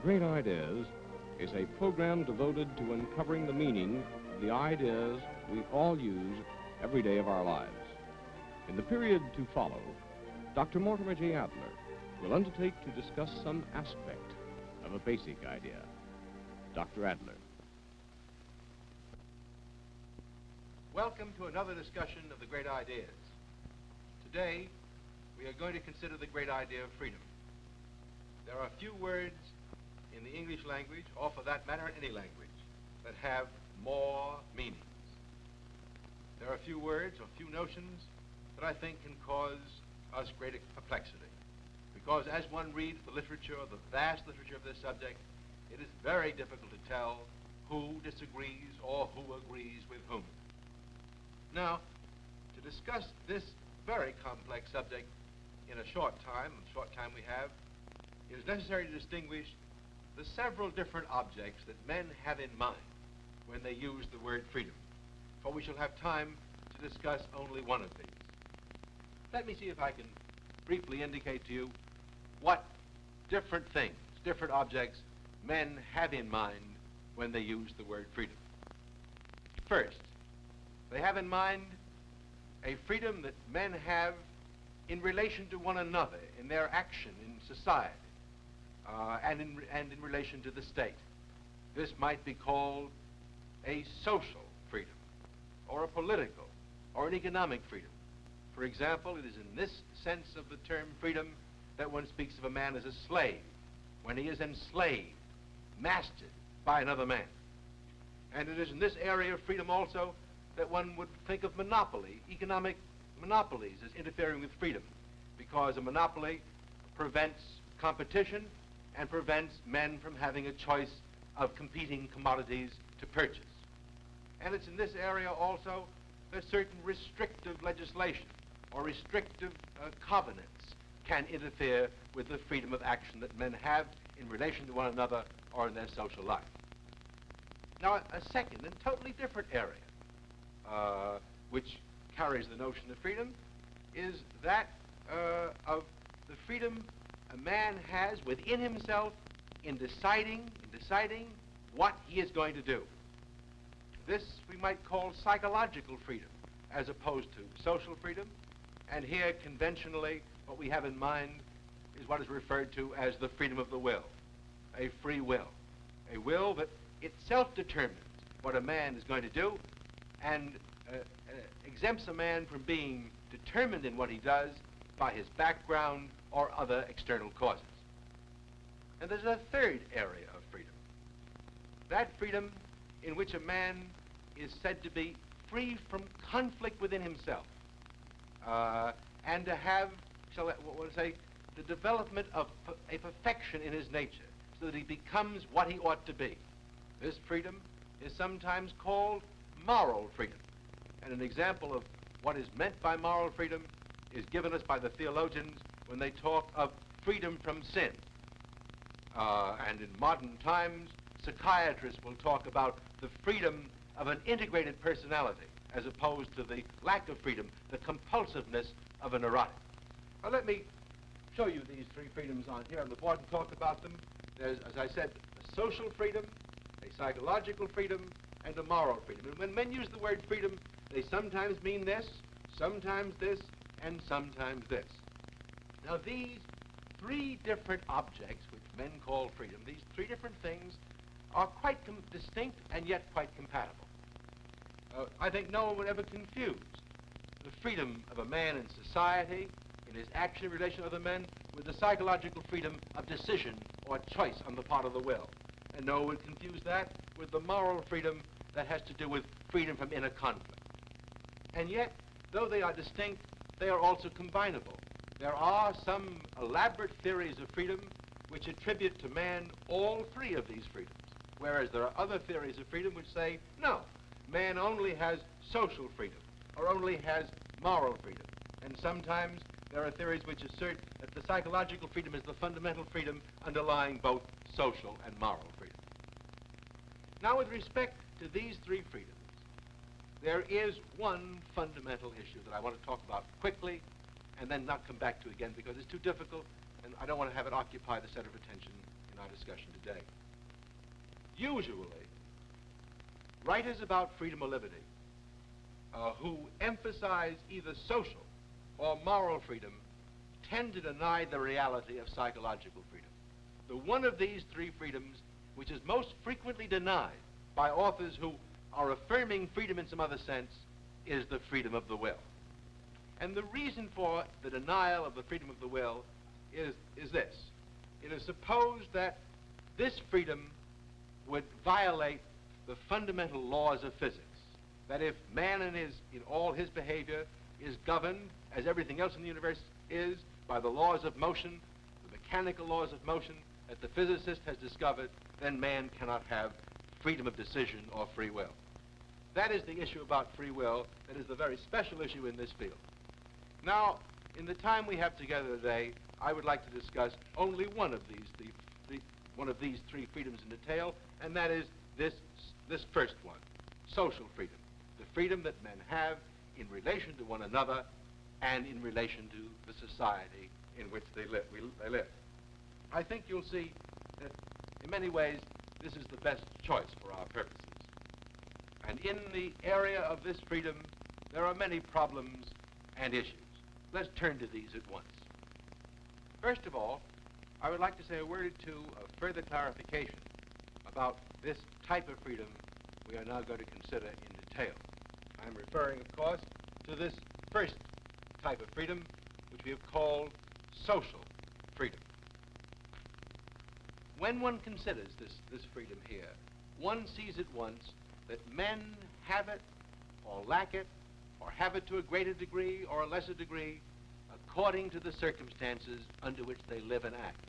Great Ideas is a program devoted to uncovering the meaning of the ideas we all use every day of our lives. In the period to follow, Dr. Mortimer J. Adler will undertake to discuss some aspect of a basic idea. Dr. Adler. Welcome to another discussion of the great ideas. Today, we are going to consider the great idea of freedom. There are few words in the English language, or for that matter, any language, that have more meanings. There are few words or few notions that I think can cause us greater perplexity. Because as one reads the literature, the vast literature of this subject, it is very difficult to tell who disagrees or who agrees with whom. Now, to discuss this very complex subject in a short time we have, it is necessary to distinguish the several different objects that men have in mind when they use the word freedom, for we shall have time to discuss only one of these. Let me see if I can briefly indicate to you what different things, different objects, men have in mind when they use the word freedom. First, they have in mind a freedom that men have in relation to one another, in their action in society, and in relation to the state. This might be called a social freedom, or a political, or an economic freedom. For example, it is in this sense of the term freedom that one speaks of a man as a slave, when he is enslaved, mastered by another man. And it is in this area of freedom also that one would think of monopoly, economic monopolies, as interfering with freedom, because a monopoly prevents competition and prevents men from having a choice of competing commodities to purchase. And it's in this area also that certain restrictive legislation or restrictive covenants can interfere with the freedom of action that men have in relation to one another or in their social life. Now, a second and totally different area which carries the notion of freedom is that of the freedom a man has within himself in deciding what he is going to do. This we might call psychological freedom as opposed to social freedom. And here, conventionally, what we have in mind is what is referred to as the freedom of the will, a free will, a will that itself determines what a man is going to do and exempts a man from being determined in what he does by his background or other external causes. And there's a third area of freedom, that freedom in which a man is said to be free from conflict within himself, and to have, shall I say, the development of a perfection in his nature, so that he becomes what he ought to be. This freedom is sometimes called moral freedom. And an example of what is meant by moral freedom is given us by the theologians when they talk of freedom from sin. And in modern times, psychiatrists will talk about the freedom of an integrated personality as opposed to the lack of freedom, the compulsiveness of a neurotic. Now, let me show you these three freedoms on here on the board and talk about them. There's, as I said, a social freedom, a psychological freedom, and a moral freedom. And when men use the word freedom, they sometimes mean this, and sometimes this. Now, these three different objects which men call freedom, these three different things, are quite distinct and yet quite compatible. I think no one would ever confuse the freedom of a man in society, in his action in relation to other men, with the psychological freedom of decision or choice on the part of the will. And no one would confuse that with the moral freedom that has to do with freedom from inner conflict. And yet, though they are distinct, they are also combinable. There are some elaborate theories of freedom which attribute to man all three of these freedoms, whereas there are other theories of freedom which say, no, man only has social freedom, or only has moral freedom. And sometimes there are theories which assert that the psychological freedom is the fundamental freedom underlying both social and moral freedom. Now, with respect to these three freedoms, there is one fundamental issue that I want to talk about quickly and then not come back to again because it's too difficult and I don't want to have it occupy the center of attention in our discussion today. Usually, writers about freedom or liberty who emphasize either social or moral freedom tend to deny the reality of psychological freedom. The one of these three freedoms which is most frequently denied by authors who are affirming freedom in some other sense is the freedom of the will. And the reason for the denial of the freedom of the will is this. It is supposed that this freedom would violate the fundamental laws of physics. That if man in all his behavior is governed, as everything else in the universe is, by the laws of motion, the mechanical laws of motion that the physicist has discovered, then man cannot have freedom of decision or free will. That is the issue about free will. That is the very special issue in this field. Now, in the time we have together today, I would like to discuss only one of these three freedoms in detail, and that is this first one, social freedom, the freedom that men have in relation to one another and in relation to the society in which they live. I think you'll see that in many ways this is the best choice for our purposes. And in the area of this freedom, there are many problems and issues. Let's turn to these at once. First of all, I would like to say a word or two of further clarification about this type of freedom we are now going to consider in detail. I'm referring, of course, to this first type of freedom, which we have called social freedom. When one considers this freedom here, one sees at once that men have it or lack it, or have it to a greater degree or a lesser degree, according to the circumstances under which they live and act.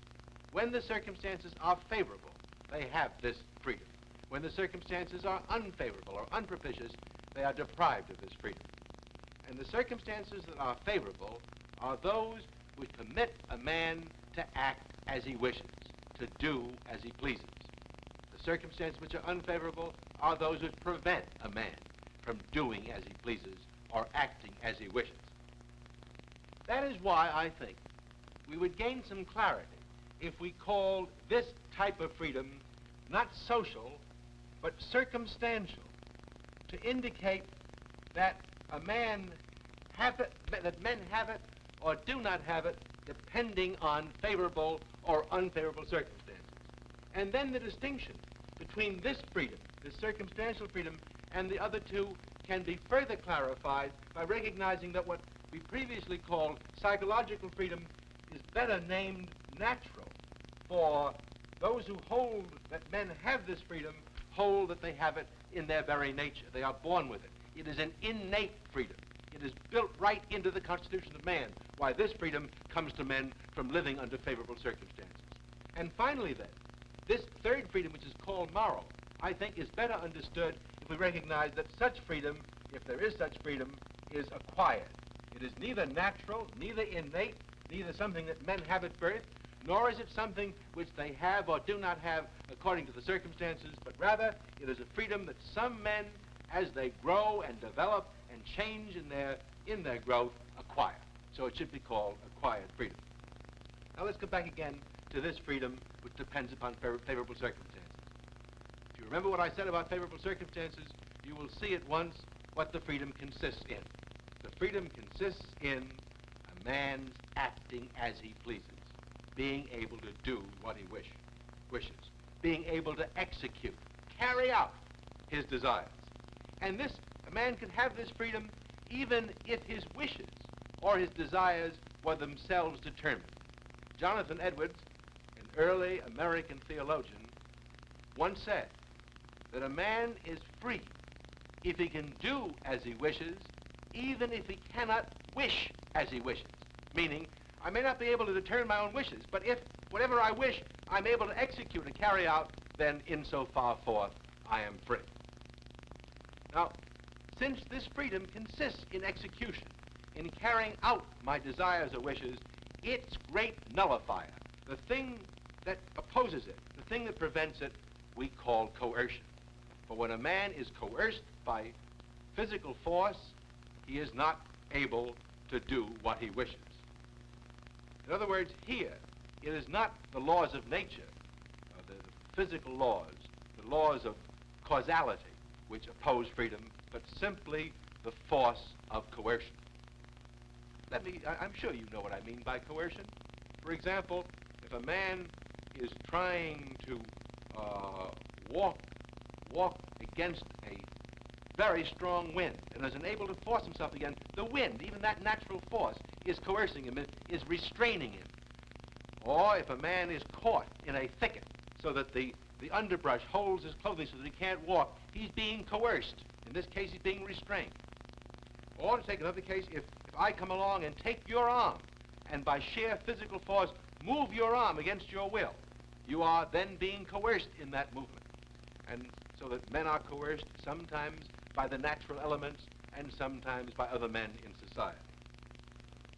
When the circumstances are favorable, they have this freedom. When the circumstances are unfavorable or unpropitious, they are deprived of this freedom. And the circumstances that are favorable are those which permit a man to act as he wishes, to do as he pleases. The circumstances which are unfavorable are those which prevent a man from doing as he pleases or acting as he wishes. That is why I think we would gain some clarity if we called this type of freedom not social, but circumstantial, to indicate that men have it or do not have it depending on favorable or unfavorable circumstances. And then the distinction between this freedom, this circumstantial freedom, and the other two can be further clarified by recognizing that what we previously called psychological freedom is better named natural, for those who hold that men have this freedom hold that they have it in their very nature. They are born with it. It is an innate freedom. It is built right into the constitution of man, why this freedom comes to men from living under favorable circumstances. And finally then, this third freedom, which is called moral, I think is better understood if we recognize that such freedom, if there is such freedom, is acquired. It is neither natural, neither innate, neither something that men have at birth, nor is it something which they have or do not have according to the circumstances, but rather it is a freedom that some men, as they grow and develop and change in their growth, acquire. So it should be called acquired freedom. Now let's go back again to this freedom which depends upon favorable circumstances. If you remember what I said about favorable circumstances, you will see at once what the freedom consists in. The freedom consists in a man's acting as he pleases, being able to do what he wishes, being able to execute, carry out his desires. And this A man can have this freedom even if his wishes or his desires were themselves determined. Jonathan Edwards, an early American theologian, once said that a man is free if he can do as he wishes, even if he cannot wish as he wishes. Meaning, I may not be able to determine my own wishes, but if whatever I wish I'm able to execute and carry out, then insofar forth I am free. Now, since this freedom consists in execution, in carrying out my desires or wishes, its great nullifier, the thing that opposes it, the thing that prevents it, we call coercion. For when a man is coerced by physical force, he is not able to do what he wishes. In other words, here, it is not the laws of nature, the physical laws, the laws of causality, which oppose freedom, but simply the force of coercion. I'm sure you know what I mean by coercion. For example, if a man is trying to walk against a very strong wind and is unable to force himself against the wind, even that natural force is coercing him, is restraining him. Or if a man is caught in a thicket so that the underbrush holds his clothing so that he can't walk, he's being coerced. In this case, he's being restrained. Or to take another case, if I come along and take your arm and by sheer physical force move your arm against your will, you are then being coerced in that movement. And so that men are coerced sometimes by the natural elements and sometimes by other men in society.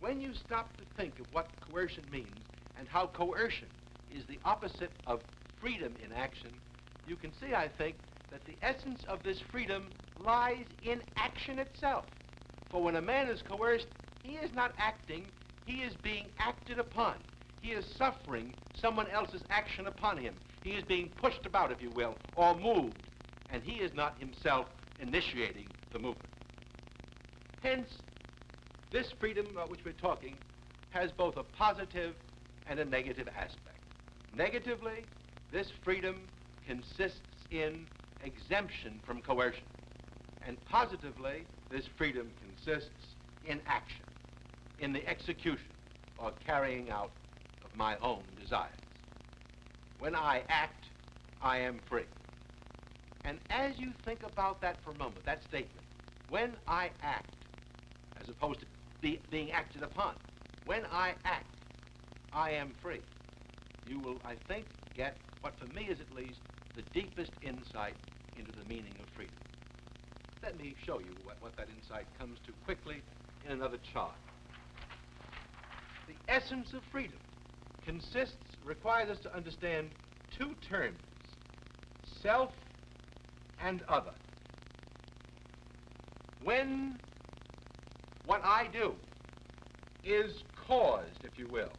When you stop to think of what coercion means and how coercion is the opposite of freedom in action, you can see, I think, that the essence of this freedom lies in action itself. For when a man is coerced, he is not acting, he is being acted upon. He is suffering someone else's action upon him. He is being pushed about, if you will, or moved, and he is not himself initiating the movement. Hence, this freedom about which we're talking has both a positive and a negative aspect. Negatively, this freedom consists in exemption from coercion. And positively, this freedom consists in action, in the execution or carrying out of my own desires. When I act, I am free. And as you think about that for a moment, that statement, when I act, as opposed to being acted upon, when I act, I am free, you will, I think, get what for me is at least the deepest insight into the meaning of freedom. Let me show you what that insight comes to quickly in another chart. The essence of freedom requires us to understand two terms, self and other. When what I do is caused, if you will,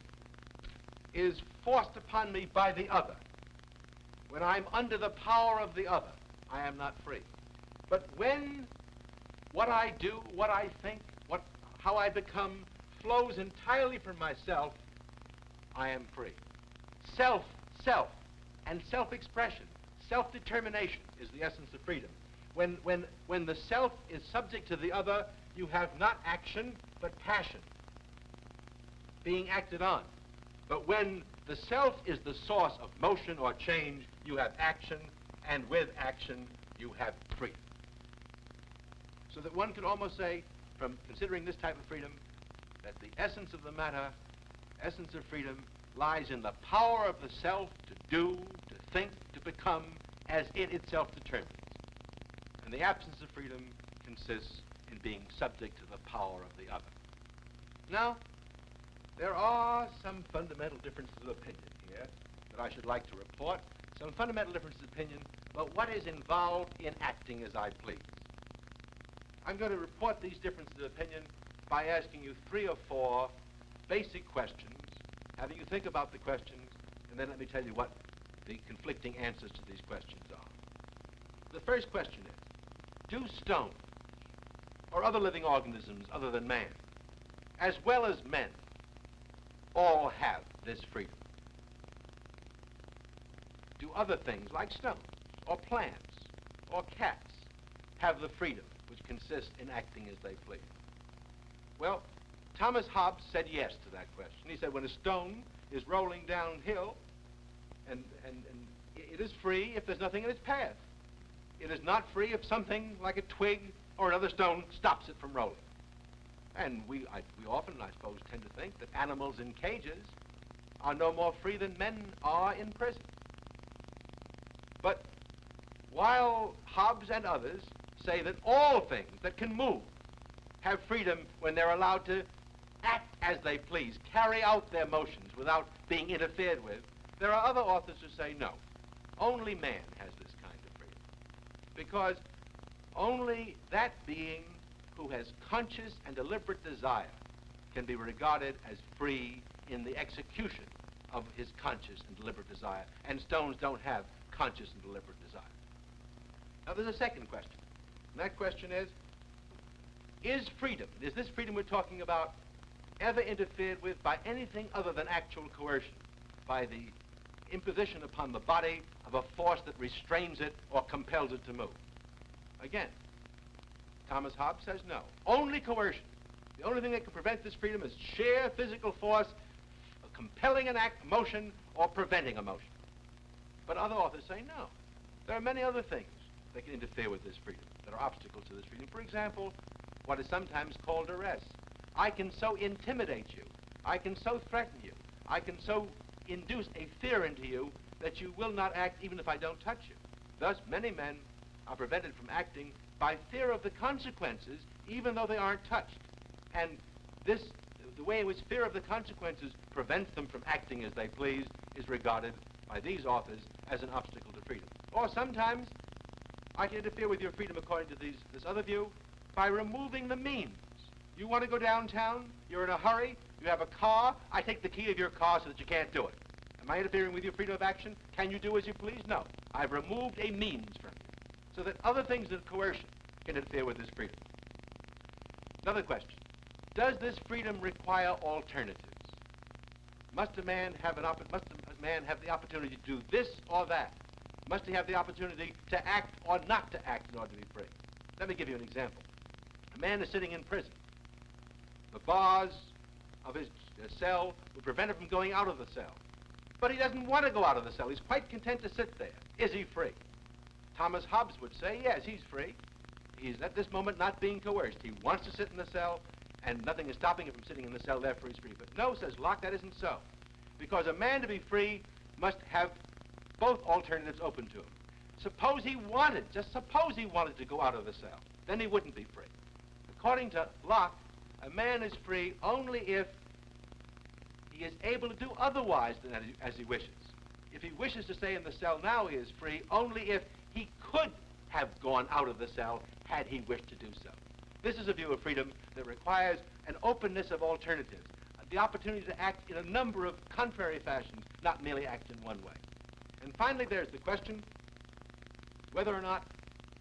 is forced upon me by the other, when I'm under the power of the other, I am not free. But when what I do, what I think, how I become flows entirely from myself, I am free. Self, and self-expression, self-determination is the essence of freedom. When the self is subject to the other, you have not action, but passion being acted on. But when the self is the source of motion or change, you have action, and with action, you have freedom. So that one could almost say, from considering this type of freedom, that the essence of the matter, essence of freedom, lies in the power of the self to do, to think, to become, as it itself determines. And the absence of freedom consists in being subject to the power of the other. Now, there are some fundamental differences of opinion here that I should like to report, some fundamental differences of opinion about what is involved in acting as I please. I'm going to report these differences of opinion by asking you 3 or 4 basic questions, having you think about the questions, and then let me tell you what the conflicting answers to these questions are. The first question is, do stones or other living organisms other than man, as well as men, all have this freedom? Do other things like stones or plants or cats have the freedom which consists in acting as they please? Well, Thomas Hobbes said yes to that question. He said when a stone is rolling downhill, and it is free if there's nothing in its path. It is not free if something like a twig or another stone stops it from rolling. And we often, I suppose, tend to think that animals in cages are no more free than men are in prison. But while Hobbes and others say that all things that can move have freedom when they're allowed to act as they please, carry out their motions without being interfered with, there are other authors who say no. Only man has this kind of freedom. Because only that being who has conscious and deliberate desire can be regarded as free in the execution of his conscious and deliberate desire. And stones don't have conscious and deliberate desire. Now there's a second question. And that question is freedom, is this freedom we're talking about ever interfered with by anything other than actual coercion, by the imposition upon the body of a force that restrains it or compels it to move? Again, Thomas Hobbes says no. Only coercion. The only thing that can prevent this freedom is sheer physical force, compelling an act, motion, or preventing a motion. But other authors say no. There are many other things that can interfere with this freedom, that are obstacles to this freedom. For example, what is sometimes called duress. I can so intimidate you, I can so threaten you, I can so induce a fear into you that you will not act even if I don't touch you. Thus, many men are prevented from acting by fear of the consequences, even though they aren't touched. And this, the way in which fear of the consequences prevents them from acting as they please, is regarded by these authors as an obstacle to freedom. Or sometimes, I can interfere with your freedom according to this other view by removing the means. You want to go downtown, you're in a hurry, you have a car, I take the key of your car so that you can't do it. Am I interfering with your freedom of action? Can you do as you please? No. I've removed a means from you, so that other things than coercion can interfere with this freedom. Another question. Does this freedom require alternatives? Must a man have the opportunity to do this or that? Must he have the opportunity to act or not to act in order to be free? Let me give you an example. A man is sitting in prison. The bars of his cell will prevent him from going out of the cell. But he doesn't want to go out of the cell. He's quite content to sit there. Is he free? Thomas Hobbes would say, yes, he's free. He's at this moment not being coerced. He wants to sit in the cell, and nothing is stopping him from sitting in the cell, therefore he's free. But no, says Locke, that isn't so. Because a man to be free must have both alternatives open to him. Suppose he wanted, just suppose he wanted to go out of the cell. Then he wouldn't be free. According to Locke, a man is free only if he is able to do otherwise than as he wishes. If he wishes to stay in the cell now, he is free only if he could have gone out of the cell had he wished to do so. This is a view of freedom that requires an openness of alternatives, the opportunity to act in a number of contrary fashions, not merely act in one way. And finally, there's the question whether or not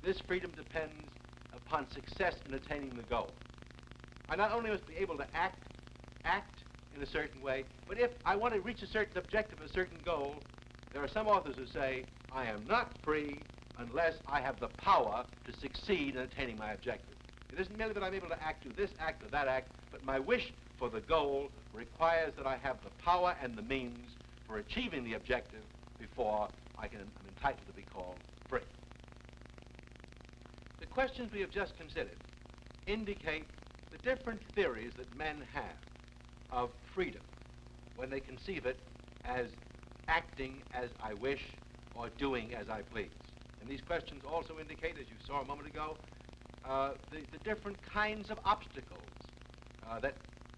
this freedom depends upon success in attaining the goal. I not only must be able to act in a certain way, but if I want to reach a certain objective, a certain goal, there are some authors who say, I am not free unless I have the power to succeed in attaining my objective. It isn't merely that I'm able to do this act or that act, but my wish for the goal requires that I have the power and the means for achieving the objective before I'm entitled to be called free. The questions we have just considered indicate the different theories that men have of freedom when they conceive it as acting as I wish or doing as I please. And these questions also indicate, as you saw a moment ago, the different kinds of obstacles that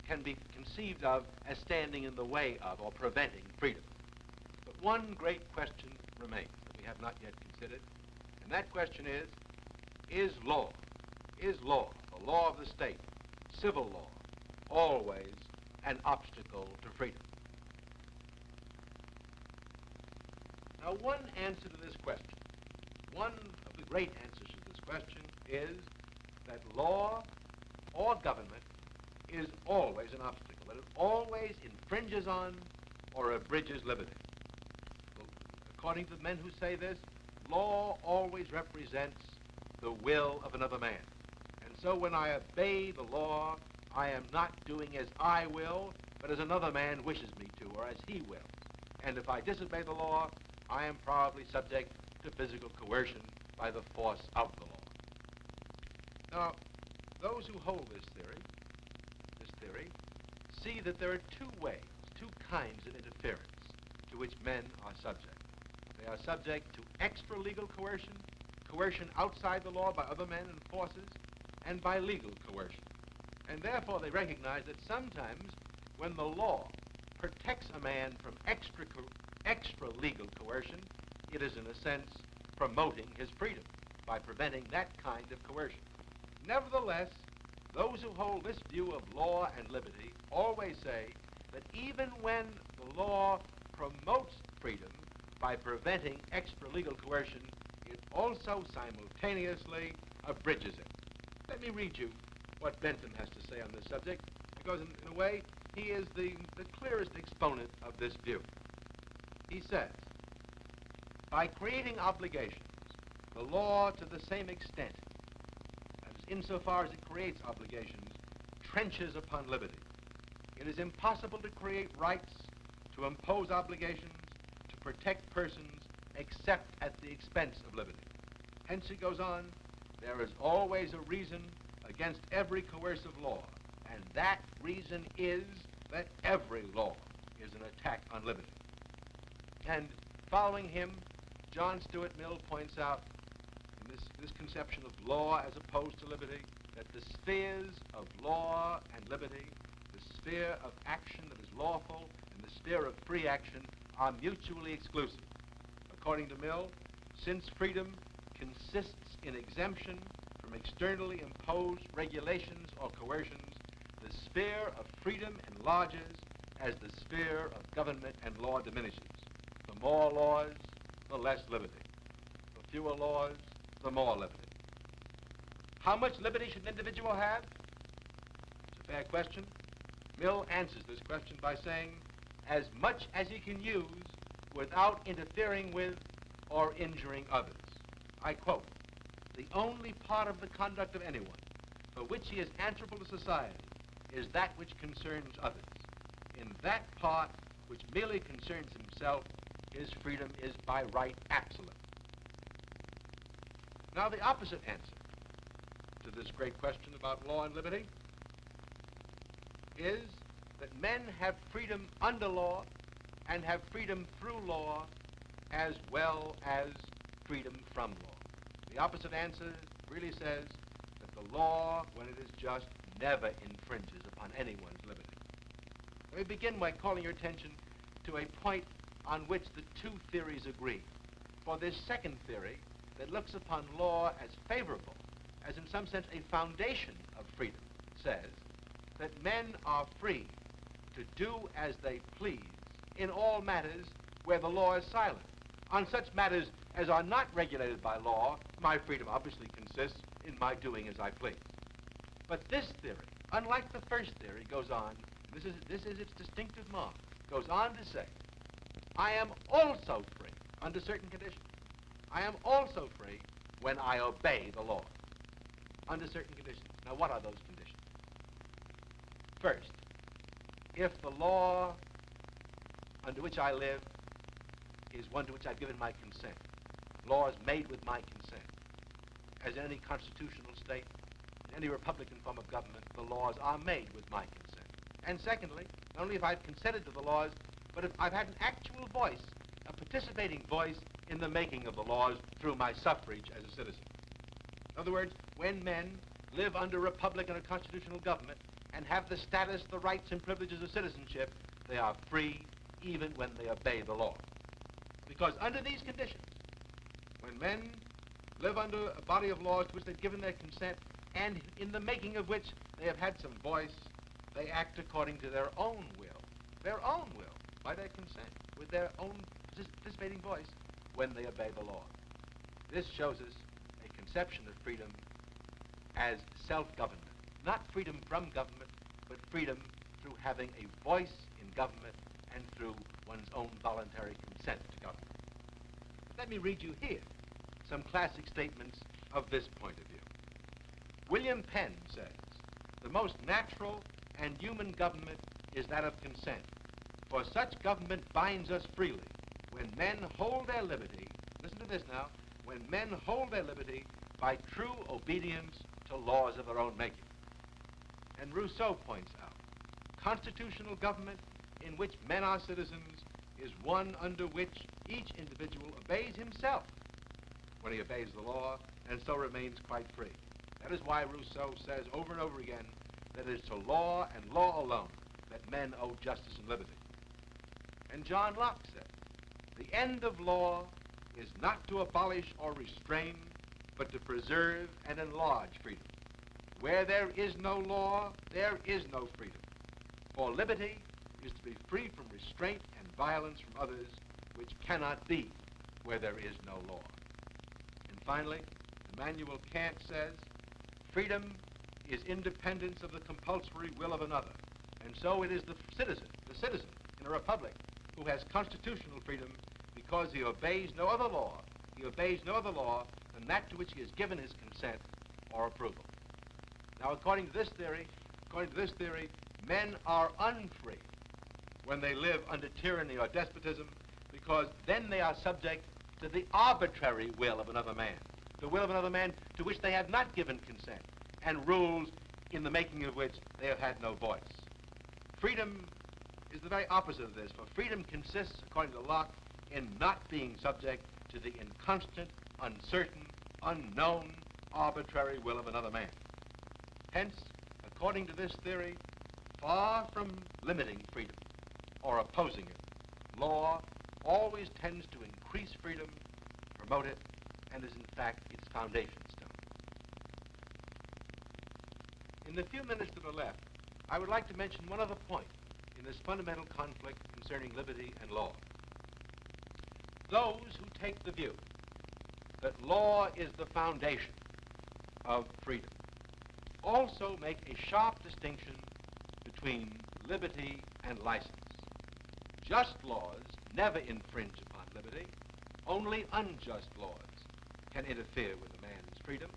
can be conceived of as standing in the way of or preventing freedom. But one great question remains that we have not yet considered, and that question is law, the law of the state, civil law, always an obstacle to freedom? Now, one answer to this question, one of the great answers to this question is that law or government is always an obstacle, that it always infringes on or abridges liberty. Well, according to the men who say this, law always represents the will of another man. So when I obey the law, I am not doing as I will, but as another man wishes me to, or as he wills. And if I disobey the law, I am probably subject to physical coercion by the force of the law. Now, those who hold this theory, see that there are two ways, two kinds of interference to which men are subject. They are subject to extra-legal coercion, coercion outside the law by other men and forces, and by legal coercion. And therefore they recognize that sometimes when the law protects a man from extra-legal coercion, it is in a sense promoting his freedom by preventing that kind of coercion. Nevertheless, those who hold this view of law and liberty always say that even when the law promotes freedom by preventing extra-legal coercion, it also simultaneously abridges it. Let me read you what Bentham has to say on this subject, because in a way, he is the clearest exponent of this view. He says, by creating obligations, the law to the same extent, as insofar as it creates obligations, trenches upon liberty. It is impossible to create rights, to impose obligations, to protect persons, except at the expense of liberty. Hence, he goes on, there is always a reason against every coercive law, and that reason is that every law is an attack on liberty. And following him, John Stuart Mill points out in this conception of law as opposed to liberty, that the spheres of law and liberty, the sphere of action that is lawful and the sphere of free action, are mutually exclusive. According to Mill, since freedom consists in exemption from externally imposed regulations or coercions, the sphere of freedom enlarges as the sphere of government and law diminishes. The more laws, the less liberty. The fewer laws, the more liberty. How much liberty should an individual have? It's a fair question. Mill answers this question by saying, as much as he can use without interfering with or injuring others. I quote, the only part of the conduct of anyone for which he is answerable to society is that which concerns others. In that part which merely concerns himself, his freedom is by right absolute. Now, the opposite answer to this great question about law and liberty is that men have freedom under law and have freedom through law as well as freedom from law. The opposite answer really says that the law, when it is just, never infringes upon anyone's liberty. Let me begin by calling your attention to a point on which the two theories agree. For this second theory that looks upon law as favorable, as in some sense a foundation of freedom, says that men are free to do as they please in all matters where the law is silent. On such matters as are not regulated by law, my freedom obviously consists in my doing as I please. But this theory, unlike the first theory, goes on, this is its distinctive mark, goes on to say, I am also free under certain conditions. I am also free when I obey the law under certain conditions. Now, what are those conditions? First, if the law under which I live is one to which I've given my consent, laws made with my consent, as in any constitutional state, in any Republican form of government, the laws are made with my consent. And secondly, not only if I've consented to the laws, but if I've had an actual voice, a participating voice in the making of the laws through my suffrage as a citizen. In other words, when men live under a republic and a constitutional government and have the status, the rights, and privileges of citizenship, they are free even when they obey the law. Because under these conditions, when men live under a body of laws to which they've given their consent and in the making of which they have had some voice, they act according to their own will, by their consent, with their own participating voice when they obey the law. This shows us a conception of freedom as self-government. Not freedom from government, but freedom through having a voice in government and through one's own voluntary consent to government. Let me read you here some classic statements of this point of view. William Penn says, "The most natural and human government is that of consent, for such government binds us freely when men hold their liberty," listen to this now, "when men hold their liberty by true obedience to laws of their own making." And Rousseau points out, constitutional government in which men are citizens is one under which each individual obeys himself when he obeys the law, and so remains quite free. That is why Rousseau says over and over again that it is to law and law alone that men owe justice and liberty. And John Locke said, "The end of law is not to abolish or restrain, but to preserve and enlarge freedom. Where there is no law, there is no freedom. For liberty is to be free from restraint and violence from others, which cannot be where there is no law." And finally, Immanuel Kant says, "Freedom is independence of the compulsory will of another, and so it is the citizen in a republic who has constitutional freedom because he obeys no other law. He obeys no other law than that to which he has given his consent or approval." Now, according to this theory, men are unfree when they live under tyranny or despotism, because then they are subject to the arbitrary will of another man, the will of another man to which they have not given consent, and rules in the making of which they have had no voice. Freedom is the very opposite of this, for freedom consists, according to Locke, in not being subject to the inconstant, uncertain, unknown, arbitrary will of another man. Hence, according to this theory, far from limiting freedom or opposing it, law always tends to increase freedom, promote it, and is in fact its foundation stone. In the few minutes that are left, I would like to mention one other point in this fundamental conflict concerning liberty and law. Those who take the view that law is the foundation of freedom also make a sharp distinction between liberty and license. Just laws never infringe upon liberty. Only unjust laws can interfere with a man's freedom.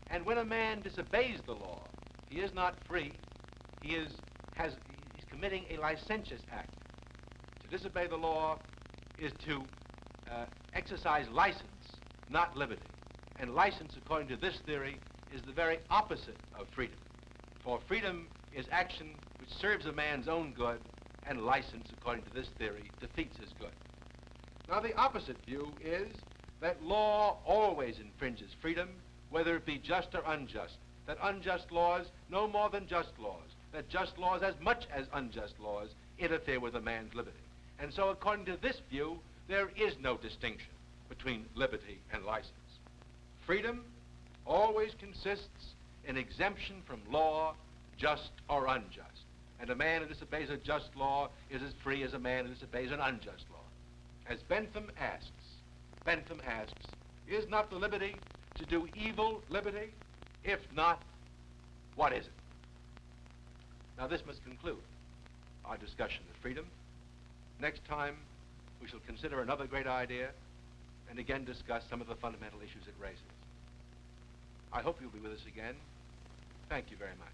And when a man disobeys the law, he is not free. He's committing a licentious act. To disobey the law is to exercise license, not liberty. And license, according to this theory, is the very opposite of freedom. For freedom is action which serves a man's own good, and license, according to this theory, defeats his good. Now, the opposite view is that law always infringes freedom, whether it be just or unjust, that unjust laws, no more than just laws, that just laws as much as unjust laws interfere with a man's liberty. And so, according to this view, there is no distinction between liberty and license. Freedom always consists in exemption from law, just or unjust. And a man who disobeys a just law is as free as a man who disobeys an unjust law. As Bentham asks, is not the liberty to do evil liberty? If not, what is it? Now, this must conclude our discussion of freedom. Next time, we shall consider another great idea and again discuss some of the fundamental issues it raises. I hope you'll be with us again. Thank you very much.